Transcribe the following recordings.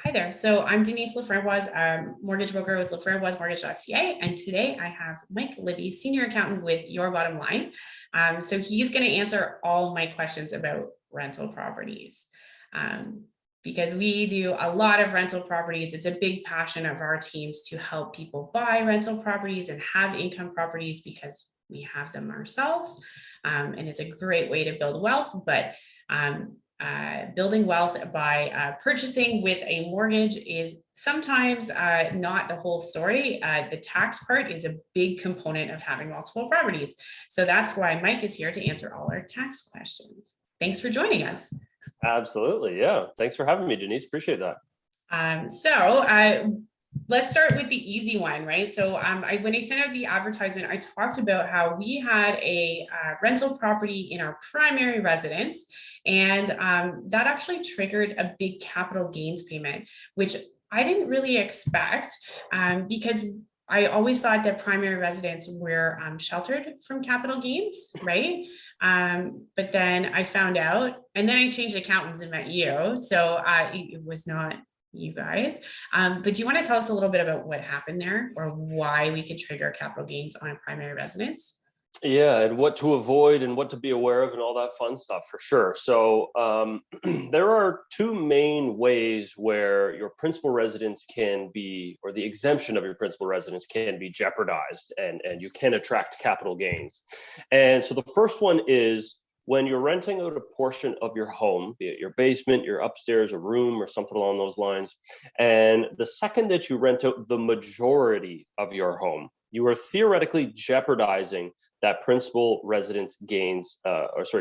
Hi there. So I'm Denise Laframboise, mortgage broker with LaframboiseMortgage.ca. And today I have Mike Libbey, Senior Accountant with Your Bottom Line. So he's going to answer all my questions about rental properties. Because we do a lot of rental properties. It's a big passion of our teams to help people buy rental properties and have income properties because we have them ourselves. And it's a great way to build wealth, but building wealth by purchasing with a mortgage is sometimes not the whole story. The tax part is a big component of having multiple properties. So that's why Mike is here to answer all our tax questions. Thanks for joining us. Absolutely. Yeah. Thanks for having me, Denise. Appreciate that. Let's start with the easy one, right? So when I sent out the advertisement, I talked about how we had a rental property in our primary residence, and that actually triggered a big capital gains payment, which I didn't really expect because I always thought that primary residents were sheltered from capital gains, right? But then I found out, and then I changed accountants and met you. So it was not you guys. But do you want to tell us a little bit about what happened there or why we could trigger capital gains on a primary residence? Yeah, and what to avoid and what to be aware of and all that fun stuff for sure. So there are two main ways where your principal residence can be, or the exemption of your principal residence can be jeopardized, and you can attract capital gains. And so the first one is when you're renting out a portion of your home, be it your basement, your upstairs, a room, or something along those lines. And the second that you rent out the majority of your home, you are theoretically jeopardizing that principal residence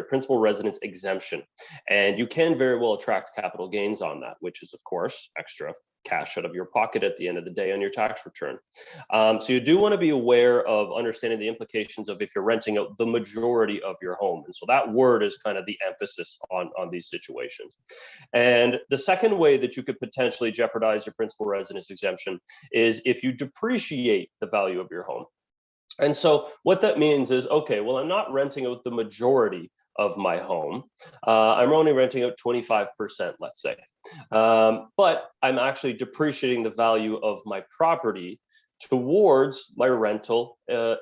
principal residence exemption. And you can very well attract capital gains on that, which is, of course, extra cash out of your pocket at the end of the day on your tax return. So you do want to be aware of understanding the implications of if you're renting out the majority of your home. And so that word is kind of the emphasis on these situations. And the second way that you could potentially jeopardize your principal residence exemption is if you depreciate the value of your home. And so what that means is, okay, well, I'm not renting out the majority of my home. I'm only renting out 25%, let's say. But I'm actually depreciating the value of my property towards my rental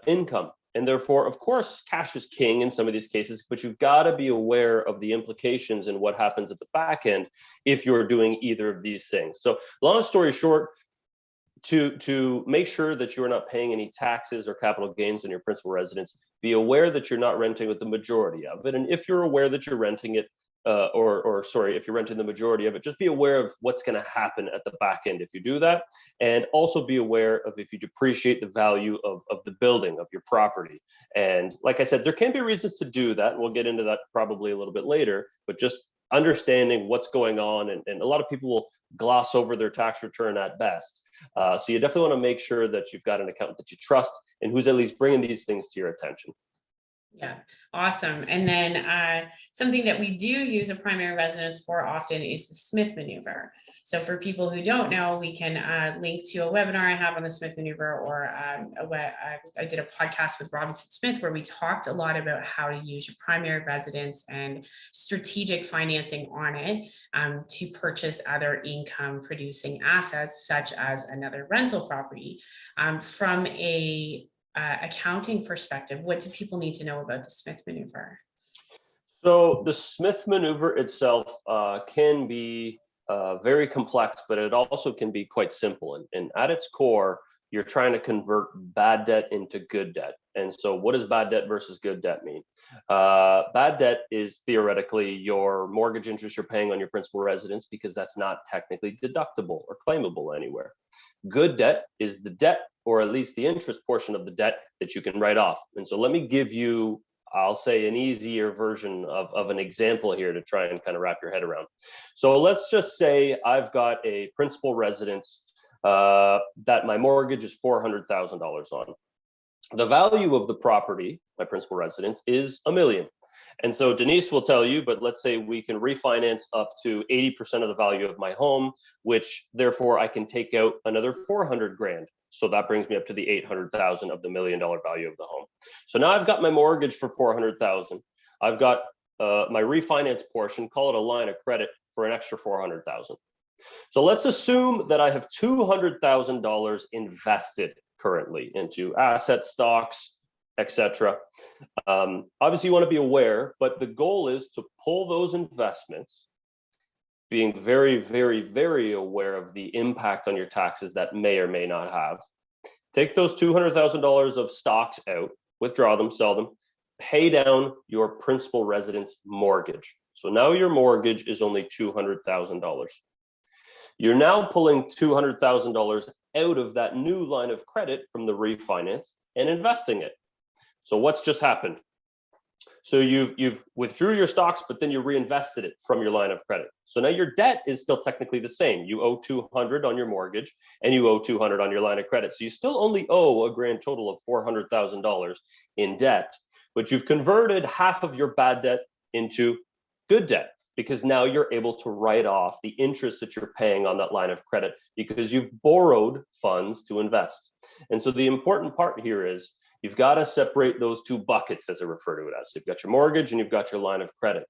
income. And therefore, of course, cash is king in some of these cases, but you've got to be aware of the implications and what happens at the back end if you're doing either of these things. So long story short, to make sure that you're not paying any taxes or capital gains on your principal residence, be aware that you're not renting with the majority of it. And if you're aware that you're renting it, if you're renting the majority of it, just be aware of what's going to happen at the back end if you do that. And also be aware of if you depreciate the value of the building, of your property. And like I said, there can be reasons to do that. And we'll get into that probably a little bit later, but just understanding what's going on. And a lot of people will gloss over their tax return at best. So you definitely want to make sure that you've got an accountant that you trust and who's at least bringing these things to your attention. Yeah, awesome. And then something that we do use a primary residence for often is the Smith maneuver. So for people who don't know, we can link to a webinar I have on the Smith maneuver, or I did a podcast with Robinson Smith where we talked a lot about how to use your primary residence and strategic financing on it to purchase other income producing assets, such as another rental property. From a accounting perspective, what do people need to know about the Smith maneuver? So the Smith maneuver itself can be very complex, but it also can be quite simple. And at its core, you're trying to convert bad debt into good debt. And so what does bad debt versus good debt mean? Bad debt is theoretically your mortgage interest you're paying on your principal residence because that's not technically deductible or claimable anywhere. Good debt is the debt, or at least the interest portion of the debt that you can write off. And so let me give you, I'll say, an easier version of an example here to try and kind of wrap your head around. So let's just say I've got a principal residence that my mortgage is $400,000 on. The value of the property, my principal residence, is $1 million. And so Denise will tell you, but let's say we can refinance up to 80% of the value of my home, which therefore I can take out another 400 grand. So that brings me up to the 800,000 of the $1 million value of the home. So now I've got my mortgage for 400,000. I've got my refinance portion, call it a line of credit, for an extra 400,000. So let's assume that I have $200,000 invested currently into assets, stocks, etc. Obviously, you want to be aware, but the goal is to pull those investments, being very, very, very aware of the impact on your taxes that may or may not have. Take those $200,000 of stocks out, withdraw them, sell them, pay down your principal residence mortgage. So now your mortgage is only $200,000. You're now pulling $200,000 out of that new line of credit from the refinance and investing it. So what's just happened? So you've withdrew your stocks, but then you reinvested it from your line of credit. So now your debt is still technically the same. You owe 200 on your mortgage and you owe 200 on your line of credit. So you still only owe a grand total of $400,000 in debt, but you've converted half of your bad debt into good debt, because now you're able to write off the interest that you're paying on that line of credit because you've borrowed funds to invest. And so the important part here is you've got to separate those two buckets, as I refer to it as. You've got your mortgage and you've got your line of credit.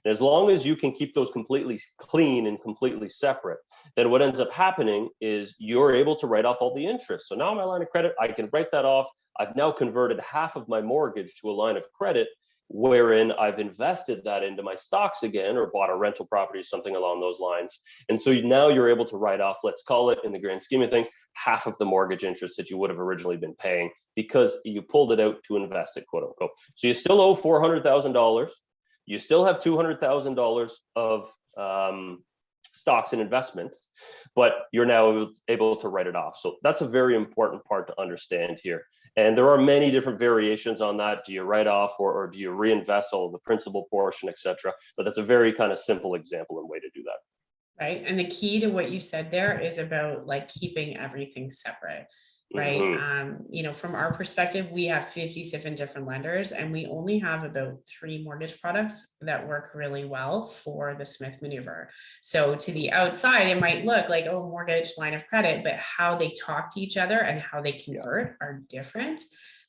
And as long as you can keep those completely clean and completely separate, then what ends up happening is you're able to write off all the interest. So now my line of credit, I can write that off. I've now converted half of my mortgage to a line of credit, wherein I've invested that into my stocks again, or bought a rental property, something along those lines. And so now you're able to write off, let's call it, in the grand scheme of things, half of the mortgage interest that you would have originally been paying because you pulled it out to invest it, quote unquote. So you still owe $400,000. You still have $200,000 of stocks and investments, but you're now able to write it off. So that's a very important part to understand here. And there are many different variations on that. Do you write off or do you reinvest all of the principal portion, et cetera? But that's a very kind of simple example and way to do that. Right. And the key to what you said there is about like keeping everything separate. Right. Mm-hmm. From our perspective, we have 57 different lenders and we only have about 3 mortgage products that work really well for the Smith maneuver. So to the outside, it might look like, oh, mortgage, line of credit, but how they talk to each other and how they convert are different.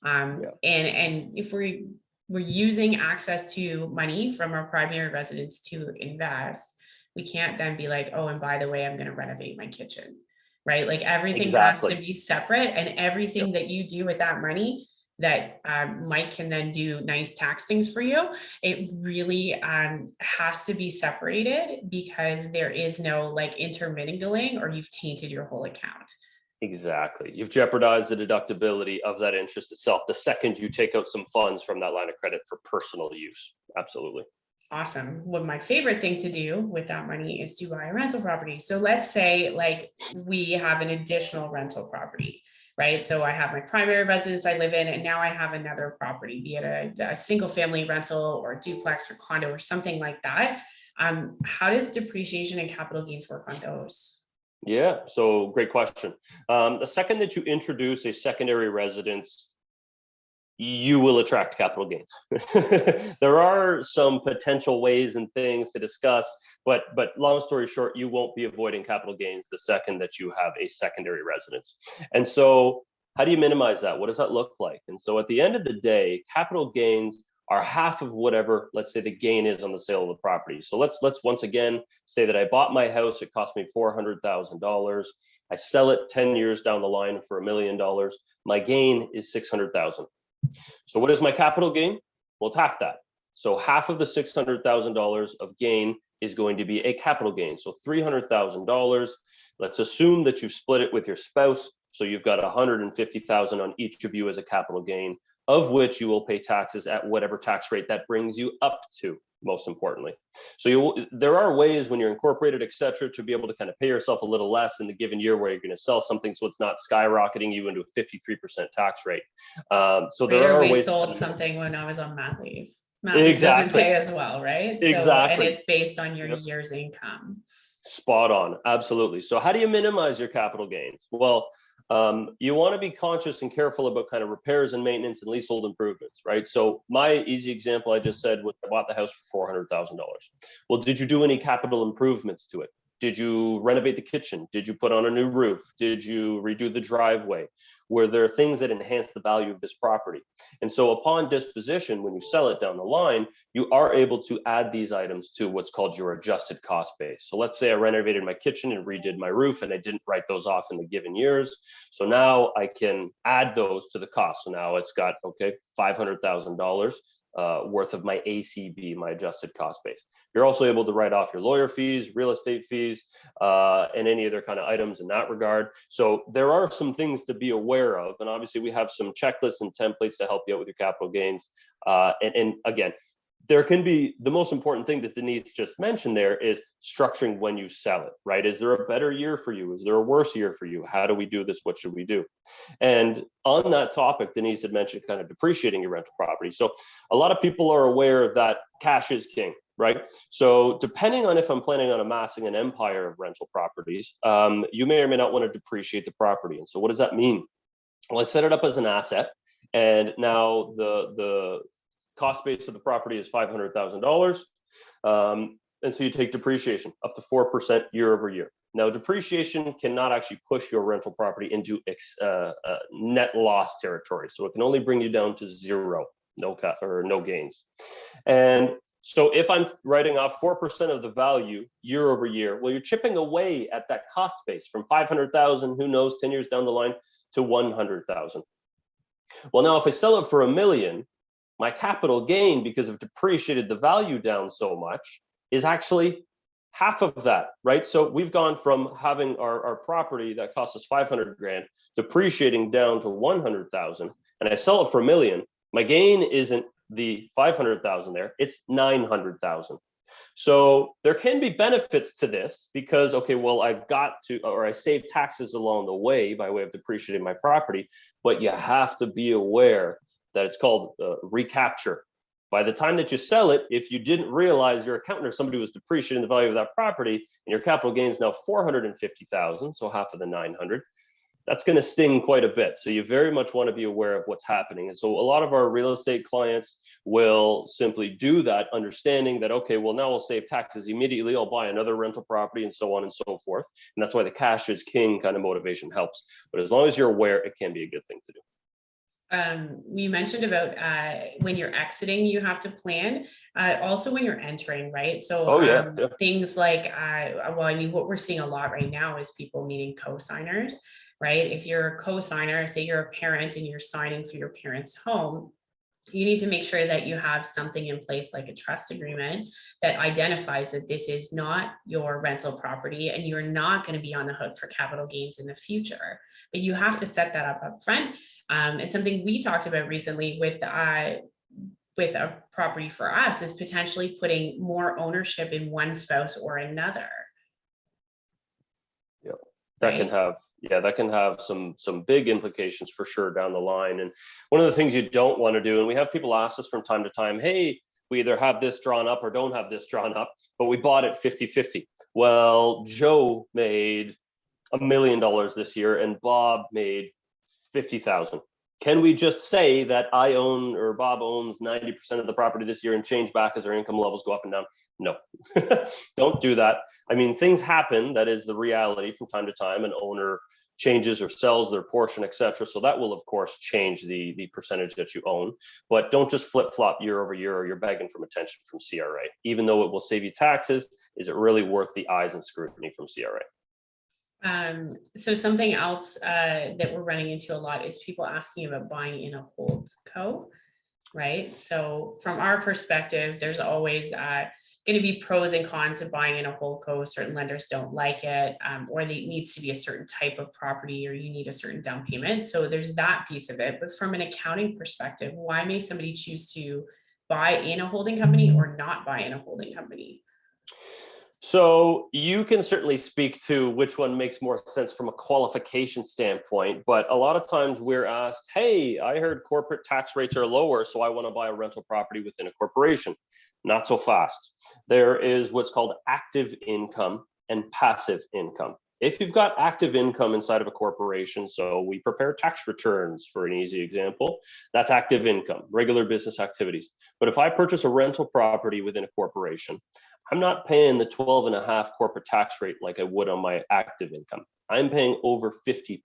And if we're using access to money from our primary residence to invest, we can't then be like, oh, and by the way, I'm going to renovate my kitchen. Right? Like everything has to be separate, and everything that you do with that money that Mike can then do nice tax things for you. It really has to be separated because there is no like intermingling or you've tainted your whole account. Exactly. You've jeopardized the deductibility of that interest itself the second you take out some funds from that line of credit for personal use. Absolutely. Awesome. Well, my favorite thing to do with that money is to buy a rental property. So let's say like we have an additional rental property, right? So I have my primary residence I live in, and now I have another property, be it a single family rental or duplex or condo or something like that. How does depreciation and capital gains work on those? Yeah, so great question. The second that you introduce a secondary residence, you will attract capital gains. There are some potential ways and things to discuss, but long story short, you won't be avoiding capital gains the second that you have a secondary residence. And so how do you minimize that? What does that look like? And so at the end of the day, capital gains are half of whatever, let's say, the gain is on the sale of the property. So let's once again say that I bought my house, it cost me $400,000. I sell it 10 years down the line for $1 million. My gain is $600,000. So what is my capital gain? Well, it's half that. So half of the $600,000 of gain is going to be a capital gain. So $300,000. Let's assume that you've split it with your spouse. So you've got $150,000 on each of you as a capital gain, of which you will pay taxes at whatever tax rate that brings you up to, most importantly. So there are ways when you're incorporated, et cetera, to be able to kind of pay yourself a little less in the given year where you're going to sell something, so it's not skyrocketing you into a 53% tax rate. So there are ways. We sold something when I was on mat leave. Mat leave doesn't pay as well, right? Exactly. So, and it's based on your year's income. Spot on. Absolutely. So how do you minimize your capital gains? Well, you want to be conscious and careful about kind of repairs and maintenance and leasehold improvements, right? So my easy example I just said was I bought the house for $400,000. Well, did you do any capital improvements to it? Did you renovate the kitchen? Did you put on a new roof? Did you redo the driveway? where there are things that enhance the value of this property. And so upon disposition, when you sell it down the line, you are able to add these items to what's called your adjusted cost base. So let's say I renovated my kitchen and redid my roof, and I didn't write those off in the given years. So now I can add those to the cost. So now it's got, okay, $500,000 worth of my ACB, my adjusted cost base. You're also able to write off your lawyer fees, real estate fees, and any other kind of items in that regard. So there are some things to be aware of. And obviously we have some checklists and templates to help you out with your capital gains. And again, there can be, the most important thing that Denise just mentioned there is structuring when you sell it, right? Is there a better year for you? Is there a worse year for you? How do we do this? What should we do? And on that topic, Denise had mentioned kind of depreciating your rental property. So a lot of people are aware that cash is king, right? So depending on if I'm planning on amassing an empire of rental properties, you may or may not want to depreciate the property. And so what does that mean? Well, I set it up as an asset, and now the cost base of the property is $500,000. And so you take depreciation up to 4% year over year. Now, depreciation cannot actually push your rental property into net loss territory. So it can only bring you down to zero, no gains. And so if I'm writing off 4% of the value year over year, well, you're chipping away at that cost base from 500,000, who knows, 10 years down the line, to 100,000. Well, now if I sell it for $1 million, my capital gain, because I've depreciated the value down so much, is actually half of that, right? So we've gone from having our property that cost us 500 grand, depreciating down to 100,000, and I sell it for $1 million. My gain isn't the 500,000 there, it's 900,000. So there can be benefits to this because, okay, well, I've got to, or I save taxes along the way by way of depreciating my property, but you have to be aware that it's called recapture. By the time that you sell it, if you didn't realize your accountant or somebody was depreciating the value of that property and your capital gain is now 450,000, so half of the 900, that's going to sting quite a bit. So you very much want to be aware of what's happening. And so a lot of our real estate clients will simply do that, understanding that, okay, well, now I'll save taxes immediately. I'll buy another rental property and so on and so forth. And that's why the cash is king kind of motivation helps. But as long as you're aware, it can be a good thing to do. You mentioned about when you're exiting, you have to plan. Also when you're entering, right? So things like, well, I mean, what we're seeing a lot right now is people needing co-signers, right? If you're a co-signer, say you're a parent and you're signing for your parent's home, you need to make sure that you have something in place like a trust agreement that identifies that this is not your rental property and you're not going to be on the hook for capital gains in the future. But you have to set that up front. And something we talked about recently with a property for us is potentially putting more ownership in one spouse or another. Yeah, that can have some big implications for sure down the line. And one of the things you don't want to do, and we have people ask us from time to time, hey, we either have this drawn up or don't have this drawn up, but we bought it 50-50. Well, Joe made $1 million this year and Bob made 50,000. Can we just say that I own or Bob owns 90% of the property this year and change back as our income levels go up and down? No, don't do that. I mean, things happen. That is the reality from time to time. An owner changes or sells their portion, etc. So that will, of course, change the percentage that you own. But don't just flip-flop year over year, or you're begging for attention from CRA. Even though it will save you taxes, is it really worth the eyes and scrutiny from CRA? So something else that we're running into a lot is people asking about buying in a hold co, right? So from our perspective, there's always going to be pros and cons of buying in a hold co. Certain lenders don't like it, or it needs to be a certain type of property, or you need a certain down payment. So there's that piece of it. But from an accounting perspective, why may somebody choose to buy in a holding company or not buy in a holding company? So you can certainly speak to which one makes more sense from a qualification standpoint, but a lot of times we're asked, hey, I heard corporate tax rates are lower, so I want to buy a rental property within a corporation. Not so fast. There is what's called active income and passive income. If you've got active income inside of a corporation, so we prepare tax returns for an easy example, that's active income, regular business activities. But if I purchase a rental property within a corporation, I'm not paying the 12.5% corporate tax rate like I would on my active income. I'm paying over 50%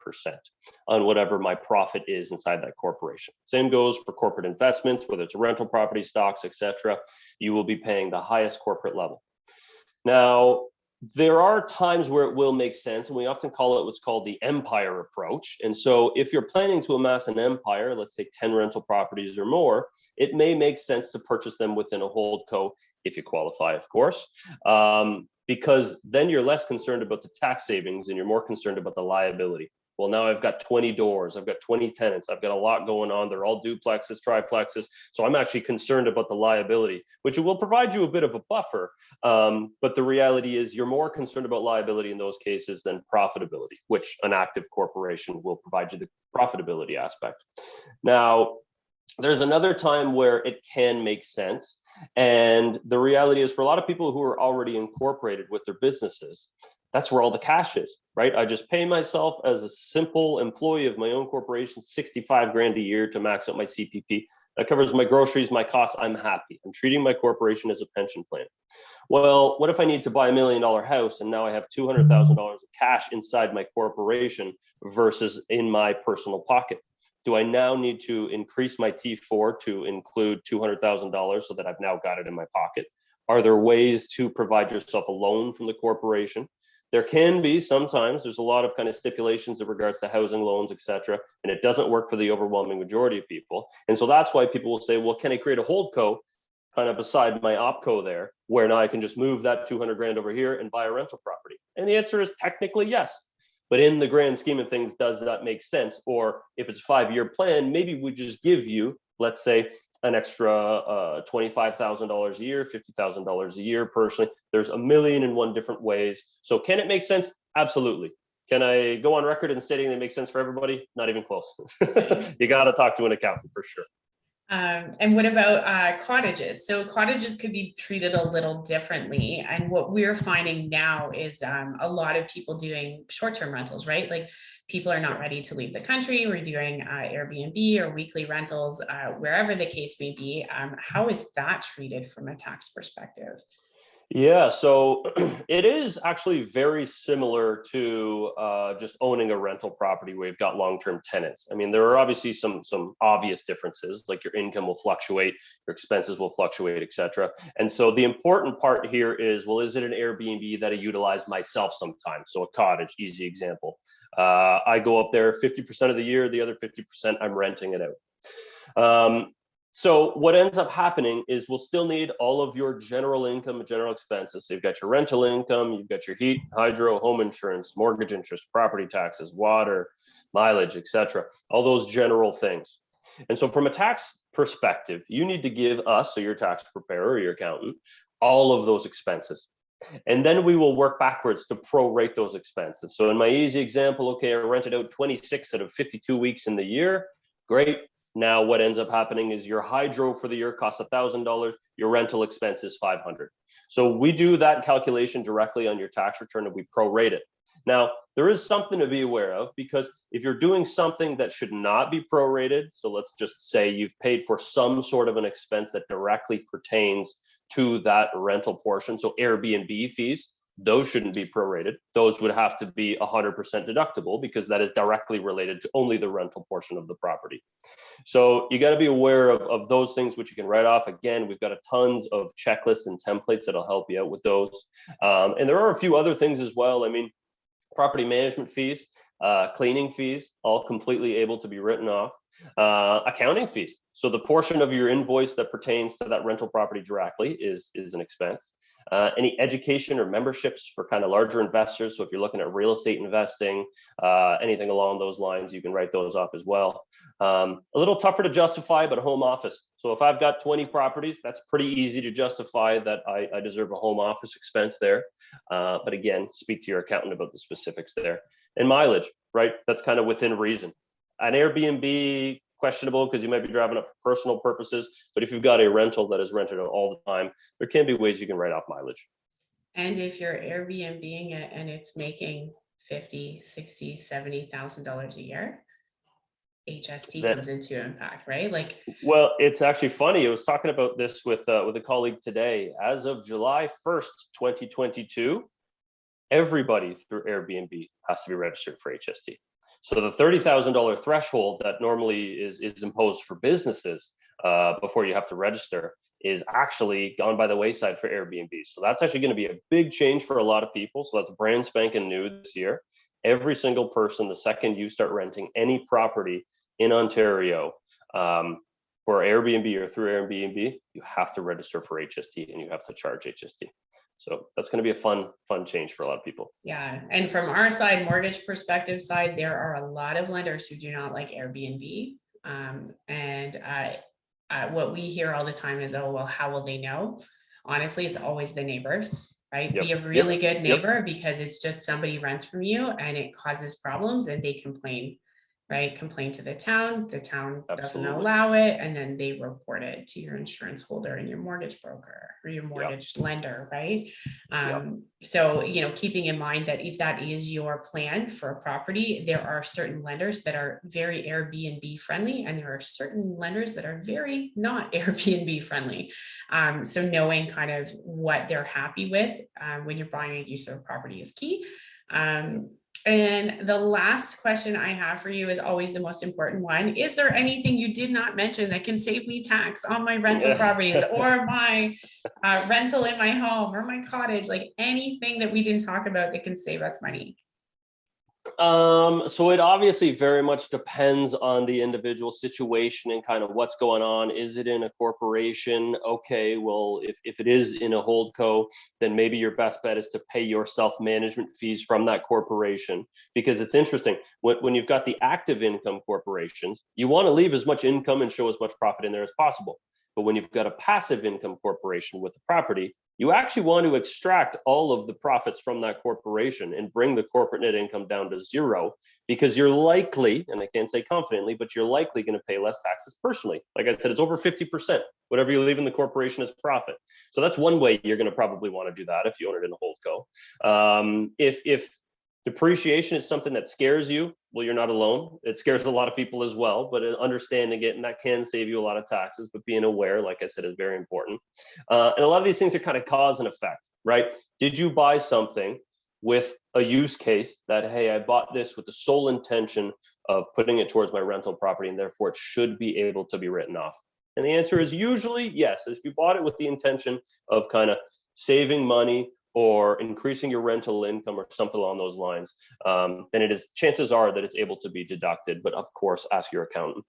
on whatever my profit is inside that corporation. Same goes for corporate investments, whether it's rental property, stocks, etc. You will be paying the highest corporate level. Now, there are times where it will make sense, and we often call it what's called the empire approach. And so if you're planning to amass an empire, let's say 10 rental properties or more, it may make sense to purchase them within a holdco, if you qualify, of course, because then you're less concerned about the tax savings and you're more concerned about the liability. Well, now I've got 20 doors, I've got 20 tenants, I've got a lot going on. They're all duplexes, triplexes. So I'm actually concerned about the liability, which will provide you a bit of a buffer. But the reality is you're more concerned about liability in those cases than profitability, which an active corporation will provide you the profitability aspect. Now, there's another time where it can make sense. And the reality is for a lot of people who are already incorporated with their businesses, that's where all the cash is, right? I just pay myself as a simple employee of my own corporation, 65 grand a year to max out my CPP. That covers my groceries, my costs. I'm happy. I'm treating my corporation as a pension plan. Well, what if I need to buy $1 million house and now I have $200,000 of cash inside my corporation versus in my personal pocket? Do I now need to increase my T4 to include $200,000 so that I've now got it in my pocket? Are there ways to provide yourself a loan from the corporation? There can be sometimes, there's a lot of kind of stipulations in regards to housing loans, et cetera, and it doesn't work for the overwhelming majority of people. And so that's why people will say, well, can I create a holdco kind of beside my opco there, where now I can just move that 200 grand over here and buy a rental property? And the answer is technically yes. But in the grand scheme of things, does that make sense? Or if it's a 5-year plan, maybe we just give you, let's say, an extra $25,000 a year, $50,000 a year personally. There's a million and one different ways. So can it make sense? Absolutely. Can I go on record in stating that it makes sense for everybody? Not even close. You got to talk to an accountant for sure. And what about cottages? So cottages could be treated a little differently. And what we're finding now is a lot of people doing short-term rentals, right? Like people are not ready to leave the country. We're doing Airbnb or weekly rentals, wherever the case may be. How is that treated from a tax perspective? Yeah, so it is actually very similar to just owning a rental property where you've got long-term tenants. I mean, there are obviously some obvious differences, like your income will fluctuate, your expenses will fluctuate, et cetera. And so the important part here is, well, is it an Airbnb that I utilize myself sometimes? So a cottage, easy example. I go up there 50% of the year, the other 50% I'm renting it out. So what ends up happening is we'll still need all of your general income and general expenses. So you've got your rental income, you've got your heat, hydro, home insurance, mortgage interest, property taxes, water, mileage, etc. All those general things. And so from a tax perspective, you need to give us, so your tax preparer or your accountant, all of those expenses. And then we will work backwards to prorate those expenses. So in my easy example, okay, I rented out 26 out of 52 weeks in the year. Great. Now what ends up happening is your hydro for the year costs $1,000, your rental expense is $500. So we do that calculation directly on your tax return and we prorate it. Now, there is something to be aware of, because if you're doing something that should not be prorated, so let's just say you've paid for some sort of an expense that directly pertains to that rental portion, so Airbnb fees, those shouldn't be prorated. Those would have to be 100% deductible because that is directly related to only the rental portion of the property. So you got to be aware of those things which you can write off. Again, we've got tons of checklists and templates that'll help you out with those. And there are a few other things as well. I mean, property management fees, cleaning fees, all completely able to be written off. Accounting fees. So the portion of your invoice that pertains to that rental property directly is an expense. Any education or memberships for kind of larger investors. So if you're looking at real estate investing, anything along those lines, you can write those off as well. A little tougher to justify, but a home office. So if I've got 20 properties, that's pretty easy to justify that I deserve a home office expense there. But again, speak to your accountant about the specifics there. And mileage, right? That's kind of within reason. An Airbnb, questionable because you might be driving up for personal purposes, but if you've got a rental that is rented out all the time, there can be ways you can write off mileage. And if you're Airbnb-ing it and it's making $50,000, $60,000, $70,000 a year, HST comes into impact, right? Like, well, it's actually funny. I was talking about this with a colleague today. As of July 1st, 2022, everybody through Airbnb has to be registered for HST. So the $30,000 threshold that normally is imposed for businesses before you have to register is actually gone by the wayside for Airbnb. So that's actually going to be a big change for a lot of people. So that's brand spanking new this year. Every single person, the second you start renting any property in Ontario for Airbnb or through Airbnb, you have to register for HST and you have to charge HST. So that's going to be a fun change for a lot of people. Yeah. And from our side, mortgage perspective side, there are a lot of lenders who do not like Airbnb. What we hear all the time is, oh, well, how will they know? Honestly, it's always the neighbors, right? Yep. Be a really good neighbor because it's just somebody rents from you and it causes problems and they complain, right? Complain to the town doesn't Absolutely. allow it, and then they report it to your insurance holder and your mortgage broker or your mortgage lender, right? So, keeping in mind that if that is your plan for a property, there are certain lenders that are very Airbnb friendly, and there are certain lenders that are very not Airbnb friendly. So knowing kind of what they're happy with when you're buying a use of a property is key. And the last question I have for you is always the most important one. Is there anything you did not mention that can save me tax on my rental properties or my rental in my home or my cottage? Like anything that we didn't talk about that can save us money? So it obviously very much depends on the individual situation and kind of what's going on. Is it in a corporation? Okay, well, if it is in a holdco, then maybe your best bet is to pay your self-management fees from that corporation, because it's interesting. When you've got the active income corporations, you want to leave as much income and show as much profit in there as possible. But when you've got a passive income corporation with the property, you actually want to extract all of the profits from that corporation and bring the corporate net income down to zero, because you're likely, and I can't say confidently, but you're likely going to pay less taxes personally. Like I said, it's over 50%, whatever you leave in the corporation as profit. So that's one way you're going to probably want to do that if you own it in a holdco. If depreciation is something that scares you, well, you're not alone. It scares a lot of people as well, but understanding it, and that can save you a lot of taxes, but being aware, like I said, is very important. And a lot of these things are kind of cause and effect, right? Did you buy something with a use case that, hey, I bought this with the sole intention of putting it towards my rental property, and therefore it should be able to be written off? And the answer is usually yes. If you bought it with the intention of kind of saving money or increasing your rental income or something along those lines, then chances are that it's able to be deducted. But of course, ask your accountant.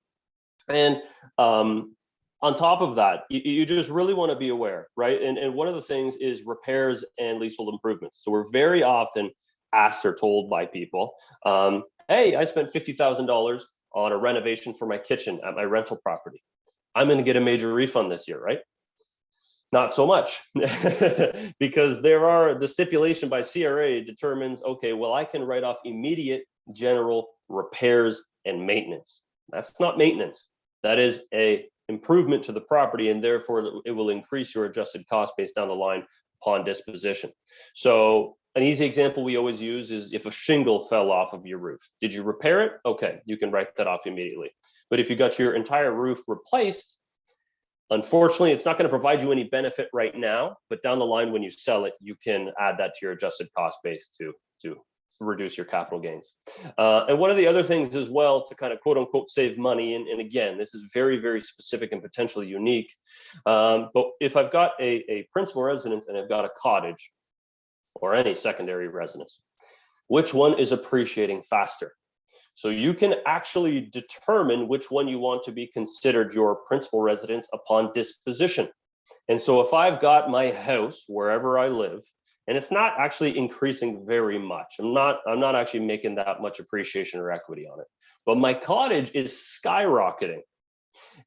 And on top of that, you just really want to be aware, right? And one of the things is repairs and leasehold improvements. So we're very often asked or told by people, hey, I spent $50,000 on a renovation for my kitchen at my rental property. I'm going to get a major refund this year, right? Not so much, because the stipulation by CRA determines, okay, well, I can write off immediate general repairs and maintenance. That's not maintenance. That is a improvement to the property, and therefore it will increase your adjusted cost base down the line upon disposition. So an easy example we always use is if a shingle fell off of your roof. Did you repair it? Okay, you can write that off immediately. But if you got your entire roof replaced, unfortunately, it's not going to provide you any benefit right now, but down the line when you sell it, you can add that to your adjusted cost base to reduce your capital gains. And one of the other things as well to kind of quote unquote save money, and again, this is very, very specific and potentially unique, but if I've got a principal residence and I've got a cottage or any secondary residence, which one is appreciating faster? So you can actually determine which one you want to be considered your principal residence upon disposition. And so if I've got my house wherever I live, and it's not actually increasing very much, I'm not actually making that much appreciation or equity on it, but my cottage is skyrocketing.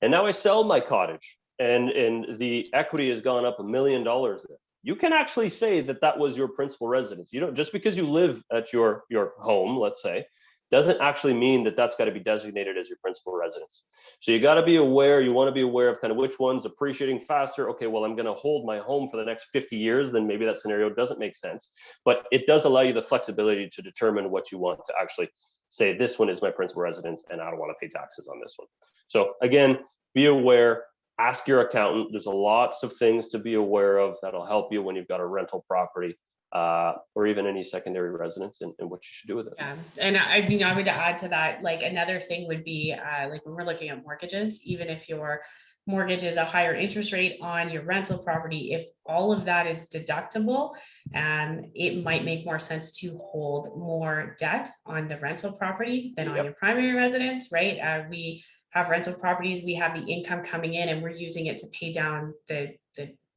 And now I sell my cottage and the equity has gone up $1 million there. You can actually say that that was your principal residence. You don't, just because you live at your home, let's say, doesn't actually mean that that's got to be designated as your principal residence. So you got to be aware, you want to be aware of kind of which one's appreciating faster. Okay, well, I'm going to hold my home for the next 50 years, then maybe that scenario doesn't make sense. But it does allow you the flexibility to determine what you want to actually say, this one is my principal residence and I don't want to pay taxes on this one. So again, be aware, ask your accountant. There's lots of things to be aware of that'll help you when you've got a rental property. or even any secondary residence, and what you should do with it. Yeah, and I mean, I would add to that, like another thing would be like when we're looking at mortgages, even if your mortgage is a higher interest rate on your rental property, if all of that is deductible, it might make more sense to hold more debt on the rental property than on your primary residence, right? We have rental properties, we have the income coming in and we're using it to pay down the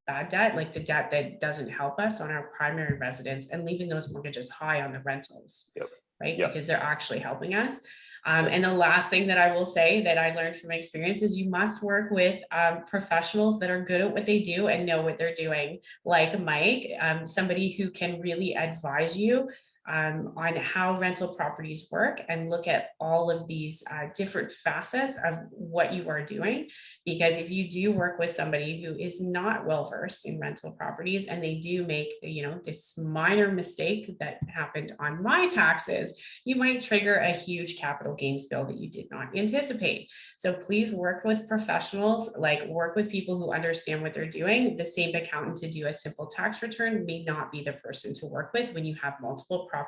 bad debt, like the debt that doesn't help us on our primary residence, and leaving those mortgages high on the rentals, right? Because they're actually helping us. And the last thing that I will say that I learned from experience is you must work with professionals that are good at what they do and know what they're doing, like Mike, somebody who can really advise you on how rental properties work and look at all of these different facets of what you are doing. Because if you do work with somebody who is not well versed in rental properties and they do make, this minor mistake that happened on my taxes, you might trigger a huge capital gains bill that you did not anticipate. So please work with professionals, like work with people who understand what they're doing. The same accountant to do a simple tax return may not be the person to work with when you have multiple properties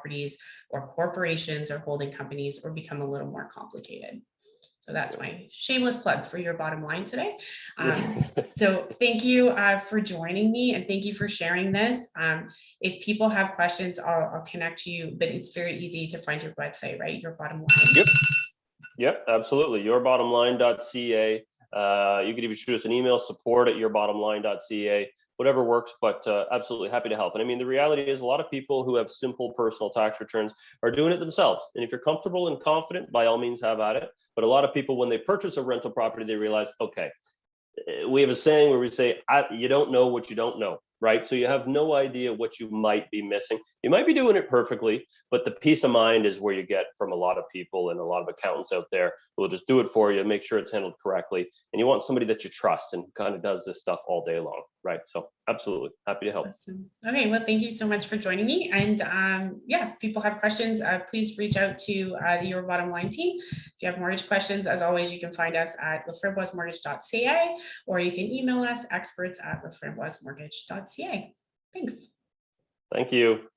or corporations or holding companies or become a little more complicated. So that's my shameless plug for your bottom line today. So thank you for joining me, and thank you for sharing this. If people have questions, I'll connect you, but it's very easy to find your website, right? Your bottom line. Yep, absolutely. Yourbottomline.ca. You could even shoot us an email, support@yourbottomline.ca, whatever works, but absolutely happy to help. And I mean, the reality is a lot of people who have simple personal tax returns are doing it themselves. And if you're comfortable and confident, by all means, have at it. But a lot of people, when they purchase a rental property, they realize, okay, we have a saying where we say, you don't know what you don't know, right? So you have no idea what you might be missing. You might be doing it perfectly, but the peace of mind is where you get from a lot of people and a lot of accountants out there who will just do it for you, make sure it's handled correctly. And you want somebody that you trust and kind of does this stuff all day long, right? So absolutely happy to help. Awesome. Okay, well, thank you so much for joining me. And if people have questions, please reach out to the Your Bottom Line team. If you have mortgage questions, as always, you can find us at leframboisemortgage.ca, or you can email us experts@leframboisemortgage.ca. Thanks. Thank you.